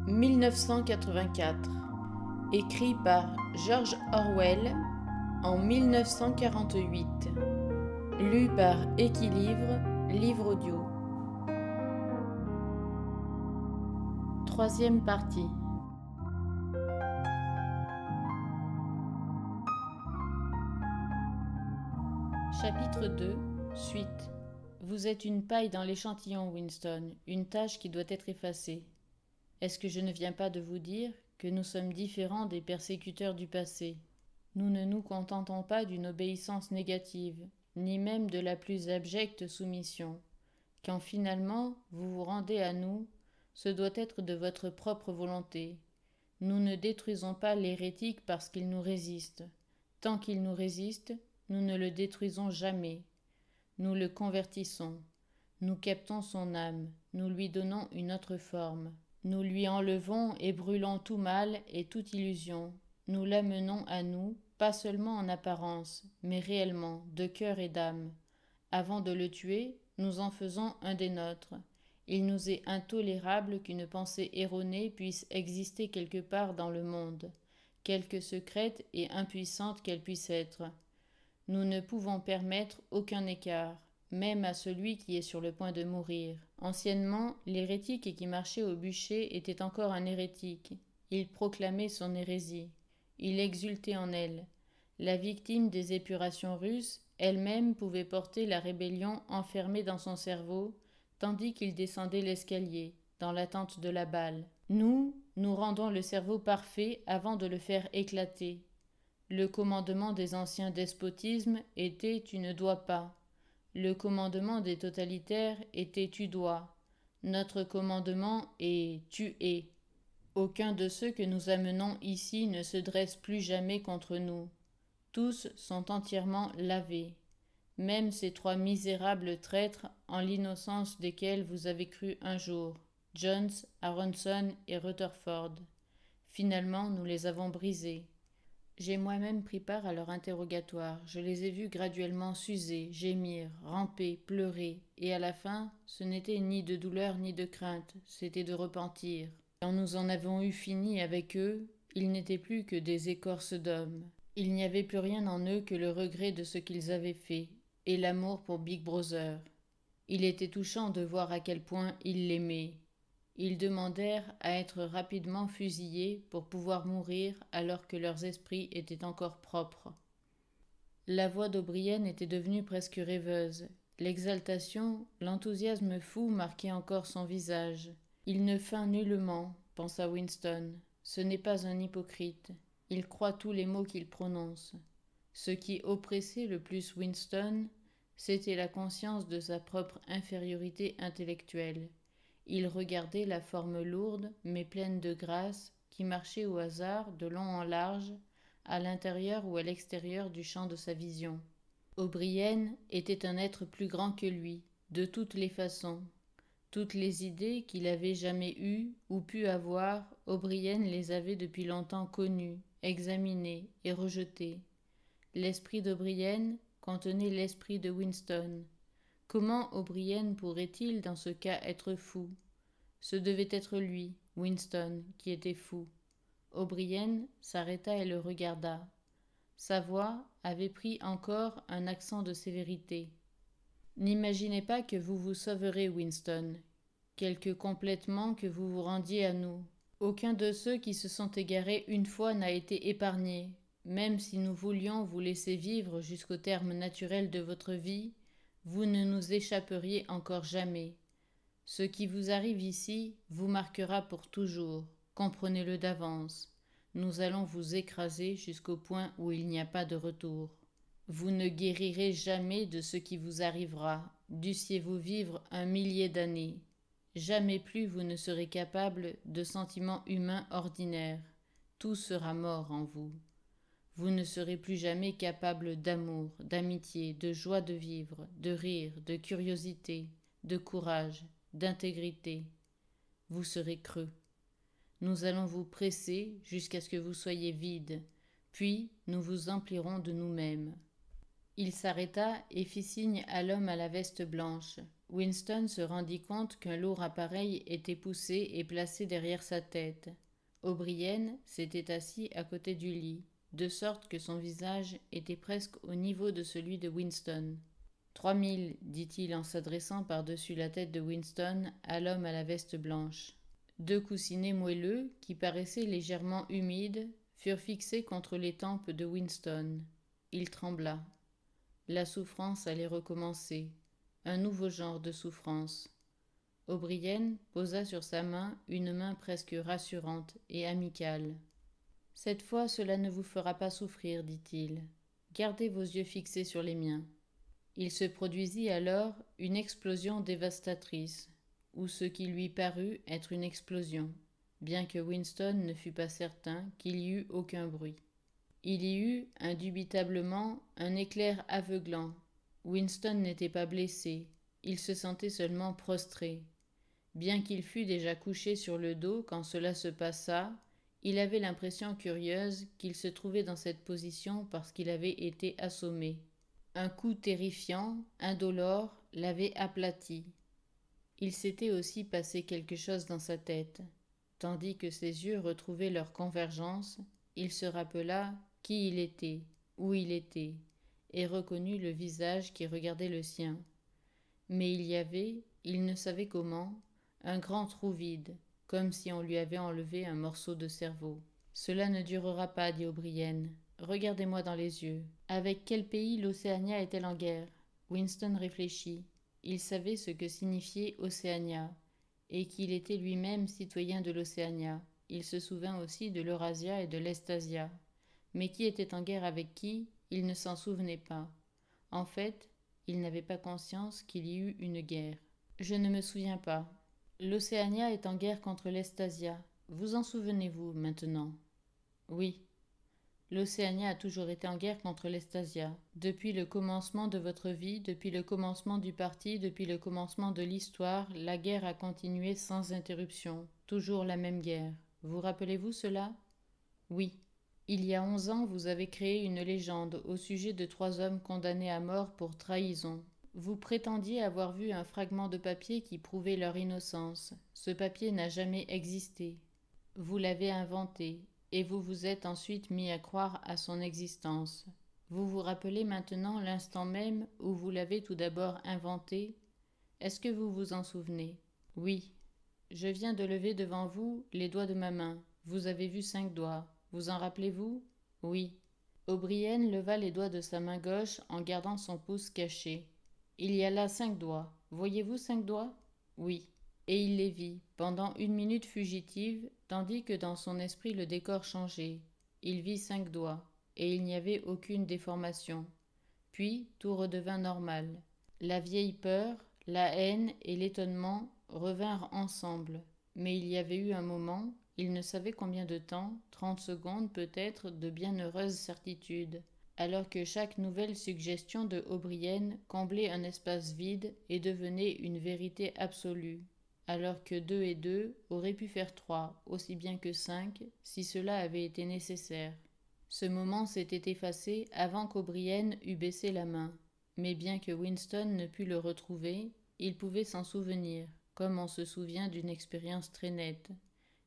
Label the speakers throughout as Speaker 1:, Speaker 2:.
Speaker 1: 1984, écrit par George Orwell en 1948, lu par Équilivre, livre audio. Troisième partie. Chapitre 2, suite. Vous êtes une paille dans l'échantillon, Winston, une tache qui doit être effacée. Est-ce que je ne viens pas de vous dire que nous sommes différents des persécuteurs du passé? Nous ne nous contentons pas d'une obéissance négative, ni même de la plus abjecte soumission. Quand finalement vous vous rendez à nous, ce doit être de votre propre volonté. Nous ne détruisons pas l'hérétique parce qu'il nous résiste. Tant qu'il nous résiste, nous ne le détruisons jamais. Nous le convertissons. Nous captons son âme. Nous lui donnons une autre forme. Nous lui enlevons et brûlons tout mal et toute illusion. Nous l'amenons à nous, pas seulement en apparence, mais réellement, de cœur et d'âme. Avant de le tuer, nous en faisons un des nôtres. Il nous est intolérable qu'une pensée erronée puisse exister quelque part dans le monde, quelque secrète et impuissante qu'elle puisse être. Nous ne pouvons permettre aucun écart, même à celui qui est sur le point de mourir. Anciennement, l'hérétique qui marchait au bûcher était encore un hérétique. Il proclamait son hérésie. Il exultait en elle. La victime des épurations russes, elle-même pouvait porter la rébellion enfermée dans son cerveau, tandis qu'il descendait l'escalier, dans l'attente de la balle. Nous rendons le cerveau parfait avant de le faire éclater. Le commandement des anciens despotismes était « tu ne dois pas ». Le commandement des totalitaires était « tu dois ». Notre commandement est « tu es ». Aucun de ceux que nous amenons ici ne se dresse plus jamais contre nous. Tous sont entièrement lavés. Même ces trois misérables traîtres en l'innocence desquels vous avez cru un jour, Jones, Aronson et Rutherford. Finalement, nous les avons brisés. J'ai moi-même pris part à leur interrogatoire. Je les ai vus graduellement s'user, gémir, ramper, pleurer, et à la fin, ce n'était ni de douleur ni de crainte, c'était de repentir. Quand nous en avons eu fini avec eux, ils n'étaient plus que des écorces d'hommes. Il n'y avait plus rien en eux que le regret de ce qu'ils avaient fait, et l'amour pour Big Brother. Il était touchant de voir à quel point ils l'aimaient. Ils demandèrent à être rapidement fusillés pour pouvoir mourir alors que leurs esprits étaient encore propres. La voix d'O'Brien était devenue presque rêveuse. L'exaltation, l'enthousiasme fou marquaient encore son visage. Il ne feint nullement, pensa Winston. Ce n'est pas un hypocrite. Il croit tous les mots qu'il prononce. Ce qui oppressait le plus Winston, c'était la conscience de sa propre infériorité intellectuelle. Il regardait la forme lourde, mais pleine de grâce, qui marchait au hasard, de long en large, à l'intérieur ou à l'extérieur du champ de sa vision. O'Brien était un être plus grand que lui, de toutes les façons. Toutes les idées qu'il avait jamais eues ou pu avoir, O'Brien les avait depuis longtemps connues, examinées et rejetées. L'esprit d'O'Brien contenait l'esprit de Winston. Comment O'Brien pourrait-il dans ce cas être fou? Ce devait être lui, Winston, qui était fou. O'Brien s'arrêta et le regarda. Sa voix avait pris encore un accent de sévérité. N'imaginez pas que vous vous sauverez, Winston, quelque complètement que vous vous rendiez à nous. Aucun de ceux qui se sont égarés une fois n'a été épargné. Même si nous voulions vous laisser vivre jusqu'au terme naturel de votre vie, vous ne nous échapperiez encore jamais. Ce qui vous arrive ici vous marquera pour toujours, comprenez-le d'avance. Nous allons vous écraser jusqu'au point où il n'y a pas de retour. Vous ne guérirez jamais de ce qui vous arrivera, dussiez-vous vivre 1 millier d'années. Jamais plus vous ne serez capable de sentiments humains ordinaires. Tout sera mort en vous. Vous ne serez plus jamais capable d'amour, d'amitié, de joie de vivre, de rire, de curiosité, de courage, d'intégrité. Vous serez creux. Nous allons vous presser jusqu'à ce que vous soyez vide, puis nous vous emplirons de nous-mêmes. Il s'arrêta et fit signe à l'homme à la veste blanche. Winston se rendit compte qu'un lourd appareil était poussé et placé derrière sa tête. O'Brien s'était assis à côté du lit, de sorte que son visage était presque au niveau de celui de Winston. 3000, dit-il en s'adressant par-dessus la tête de Winston à l'homme à la veste blanche. 2 coussinets moelleux, qui paraissaient légèrement humides, furent fixés contre les tempes de Winston. Il trembla. La souffrance allait recommencer. Un nouveau genre de souffrance. O'Brien posa sur sa main une main presque rassurante et amicale. « Cette fois, cela ne vous fera pas souffrir, dit-il. Gardez vos yeux fixés sur les miens. » Il se produisit alors une explosion dévastatrice, ou ce qui lui parut être une explosion, bien que Winston ne fût pas certain qu'il y eût aucun bruit. Il y eut, indubitablement, un éclair aveuglant. Winston n'était pas blessé, il se sentait seulement prostré. Bien qu'il fût déjà couché sur le dos quand cela se passa, il avait l'impression curieuse qu'il se trouvait dans cette position parce qu'il avait été assommé. Un coup terrifiant, indolore, l'avait aplati. Il s'était aussi passé quelque chose dans sa tête. Tandis que ses yeux retrouvaient leur convergence, il se rappela qui il était, où il était, et reconnut le visage qui regardait le sien. Mais il y avait, il ne savait comment, un grand trou vide, comme si on lui avait enlevé un morceau de cerveau. « Cela ne durera pas, dit O'Brien. Regardez-moi dans les yeux. Avec quel pays l'Océania est-elle en guerre ?» Winston réfléchit. Il savait ce que signifiait Océania, et qu'il était lui-même citoyen de l'Océania. Il se souvint aussi de l'Eurasia et de l'Estasia. Mais qui était en guerre avec qui, il ne s'en souvenait pas. En fait, il n'avait pas conscience qu'il y eût une guerre. « Je ne me souviens pas. L'Océania est en guerre contre l'Estasia. Vous en souvenez-vous maintenant ?»« Oui. L'Océania a toujours été en guerre contre l'Estasia. Depuis le commencement de votre vie, depuis le commencement du parti, depuis le commencement de l'histoire, la guerre a continué sans interruption. Toujours la même guerre. Vous rappelez-vous cela ? Oui. Il y a 11 ans, vous avez créé une légende au sujet de 3 hommes condamnés à mort pour trahison. Vous prétendiez avoir vu un fragment de papier qui prouvait leur innocence. Ce papier n'a jamais existé. Vous l'avez inventé, et vous vous êtes ensuite mis à croire à son existence. Vous vous rappelez maintenant l'instant même où vous l'avez tout d'abord inventé ? Est-ce que vous vous en souvenez ? Oui. Je viens de lever devant vous les doigts de ma main. Vous avez vu 5 doigts. Vous en rappelez-vous ? Oui. O'Brien leva les doigts de sa main gauche en gardant son pouce caché. Il y a là 5 doigts. Voyez-vous 5 doigts ? Oui. Et il les vit, pendant une minute fugitive, tandis que dans son esprit le décor changeait. Il vit 5 doigts, et il n'y avait aucune déformation. Puis tout redevint normal. La vieille peur, la haine et l'étonnement revinrent ensemble. Mais il y avait eu un moment, il ne savait combien de temps, 30 secondes peut-être, de bienheureuse certitude, alors que chaque nouvelle suggestion de O'Brien comblait un espace vide et devenait une vérité absolue, alors que 2 et 2 auraient pu faire 3, aussi bien que 5, si cela avait été nécessaire. Ce moment s'était effacé avant qu'O'Brien eût baissé la main, mais bien que Winston ne pût le retrouver, il pouvait s'en souvenir, comme on se souvient d'une expérience très nette,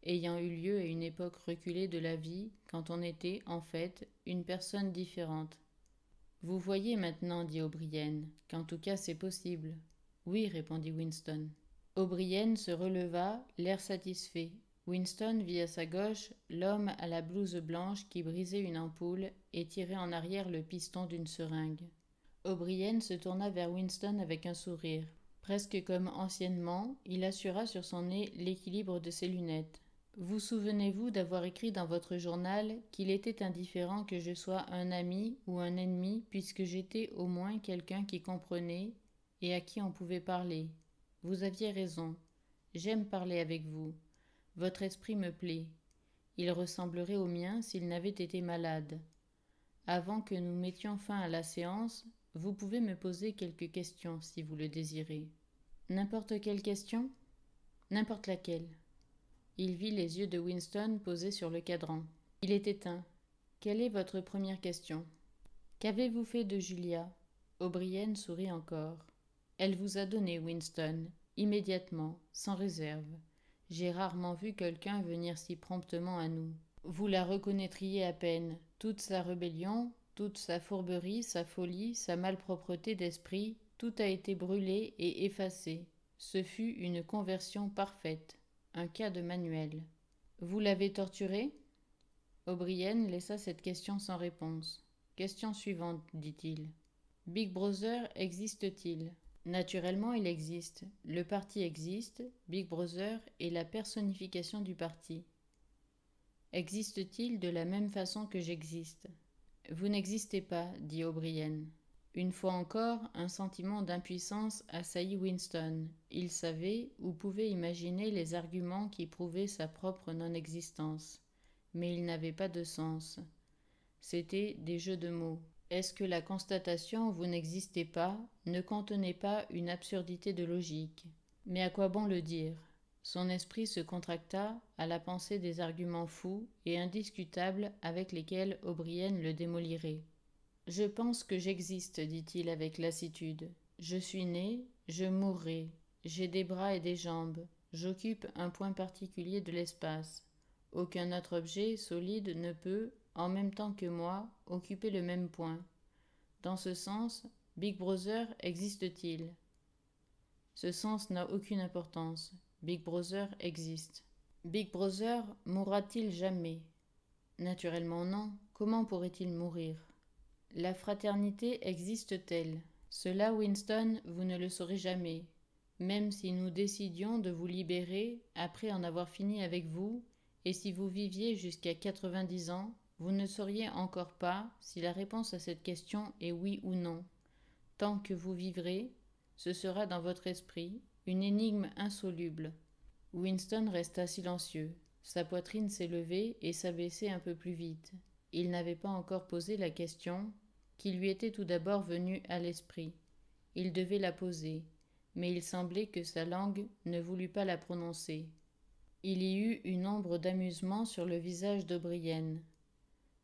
Speaker 1: ayant eu lieu à une époque reculée de la vie, quand on était, en fait, une personne différente. « Vous voyez maintenant, dit O'Brien, qu'en tout cas c'est possible. »« Oui, répondit Winston. » O'Brien se releva, l'air satisfait. Winston vit à sa gauche l'homme à la blouse blanche qui brisait une ampoule et tirait en arrière le piston d'une seringue. O'Brien se tourna vers Winston avec un sourire. Presque comme anciennement, il assura sur son nez l'équilibre de ses lunettes. « Vous souvenez-vous d'avoir écrit dans votre journal qu'il était indifférent que je sois un ami ou un ennemi puisque j'étais au moins quelqu'un qui comprenait et à qui on pouvait parler. Vous aviez raison. J'aime parler avec vous. Votre esprit me plaît. Il ressemblerait au mien s'il n'avait été malade. Avant que nous mettions fin à la séance, vous pouvez me poser quelques questions si vous le désirez. » « N'importe quelle question ? » ?»« N'importe laquelle. » Il vit les yeux de Winston posés sur le cadran. Il est éteint. « Quelle est votre première question ? » « Qu'avez-vous fait de Julia ?» O'Brien sourit encore. Elle vous a donné, Winston, immédiatement, sans réserve. J'ai rarement vu quelqu'un venir si promptement à nous. Vous la reconnaîtriez à peine. Toute sa rébellion, toute sa fourberie, sa folie, sa malpropreté d'esprit, tout a été brûlé et effacé. Ce fut une conversion parfaite, un cas de manuel. Vous l'avez torturée ? O'Brien laissa cette question sans réponse. Question suivante, dit-il. Big Brother existe-t-il ? Naturellement, il existe. Le parti existe. Big Brother est la personnification du parti. Existe-t-il de la même façon que j'existe ? Vous n'existez pas, dit O'Brien. Une fois encore, un sentiment d'impuissance assaillit Winston. Il savait ou pouvait imaginer les arguments qui prouvaient sa propre non-existence. Mais ils n'avaient pas de sens. C'étaient des jeux de mots. Est-ce que la constatation « vous n'existez pas » ne contenait pas une absurdité de logique ? Mais à quoi bon le dire ? Son esprit se contracta à la pensée des arguments fous et indiscutables avec lesquels O'Brien le démolirait. « Je pense que j'existe, dit-il avec lassitude. Je suis né, je mourrai. J'ai des bras et des jambes. J'occupe un point particulier de l'espace. Aucun autre objet solide ne peut, en même temps que moi, occuper le même point. Dans ce sens, Big Brother existe-t-il ? Ce sens n'a aucune importance. Big Brother existe. Big Brother mourra-t-il jamais ? Naturellement non. Comment pourrait-il mourir ? La fraternité existe-t-elle ? Cela, Winston, vous ne le saurez jamais. Même si nous décidions de vous libérer après en avoir fini avec vous, et si vous viviez jusqu'à 90 ans, vous ne sauriez encore pas si la réponse à cette question est oui ou non. Tant que vous vivrez, ce sera dans votre esprit une énigme insoluble. Winston resta silencieux. Sa poitrine s'élevait et s'abaissait un peu plus vite. Il n'avait pas encore posé la question qui lui était tout d'abord venue à l'esprit. Il devait la poser, mais il semblait que sa langue ne voulut pas la prononcer. Il y eut une ombre d'amusement sur le visage d'O'Brien.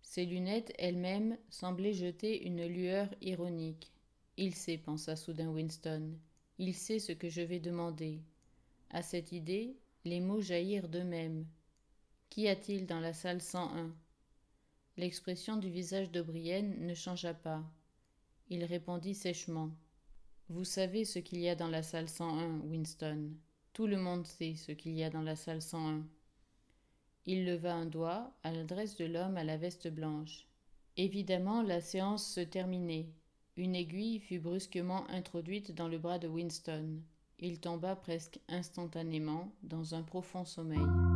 Speaker 1: Ses lunettes elles-mêmes semblaient jeter une lueur ironique. « Il sait, pensa soudain Winston. Il sait ce que je vais demander. » À cette idée, les mots jaillirent d'eux-mêmes. « Qu'y a-t-il dans la salle 101 ?» L'expression du visage d'O'Brien ne changea pas. Il répondit sèchement. « Vous savez ce qu'il y a dans la salle 101, Winston. Tout le monde sait ce qu'il y a dans la salle 101. » Il leva un doigt à l'adresse de l'homme à la veste blanche. Évidemment, la séance se terminait. Une aiguille fut brusquement introduite dans le bras de Winston. Il tomba presque instantanément dans un profond sommeil.